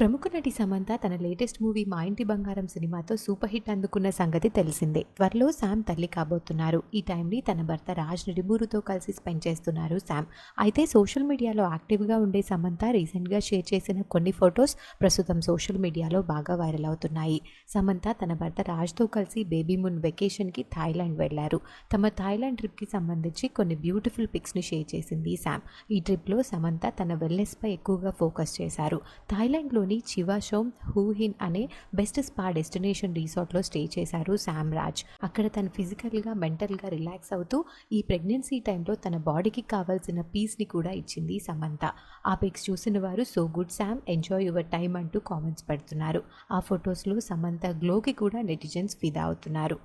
ప్రముఖ నటి సమంత తన లేటెస్ట్ మూవీ మా ఇంటి బంగారం సినిమాతో సూపర్ హిట్ అందుకున్న సంగతి తెలిసిందే. త్వరలో శామ్ తల్లి కాబోతున్నారు. ఈ టైంని తన భర్త రాజ్ నిడిమూరుతో కలిసి స్పెండ్ చేస్తున్నారు శామ్. అయితే సోషల్ మీడియాలో యాక్టివ్గా ఉండే సమంత రీసెంట్గా షేర్ చేసిన కొన్ని ఫొటోస్ ప్రస్తుతం సోషల్ మీడియాలో బాగా వైరల్ అవుతున్నాయి. సమంత తన భర్త రాజ్తో కలిసి బేబీ మూన్ వెకేషన్కి థాయిలాండ్ వెళ్లారు. తమ థాయిలాండ్ ట్రిప్కి సంబంధించి కొన్ని బ్యూటిఫుల్ పిక్స్ని షేర్ చేసింది శామ్. ఈ ట్రిప్లో సమంత తన వెల్నెస్పై ఎక్కువగా ఫోకస్ చేశారు. థాయిలాండ్లోని చివాషోమ్ హూహిన్ అనే బెస్ట్ స్పా డెస్టినేషన్ రిసార్ట్లో స్టే చేశారు శామ్ రాజ్. అక్కడ తను ఫిజికల్గా మెంటల్గా రిలాక్స్ అవుతూ ఈ ప్రెగ్నెన్సీ టైంలో తన బాడీకి కావాల్సిన పీస్ని కూడా ఇచ్చింది సమంత. ఆ పిక్స్ చూసిన వారు so good Sam, enjoy your time అంటూ కామెంట్స్ పెడుతున్నారు. ఆ ఫొటోస్లో సమంత గ్లోకి కూడా నెటిజన్స్ ఫిదా అవుతున్నారు.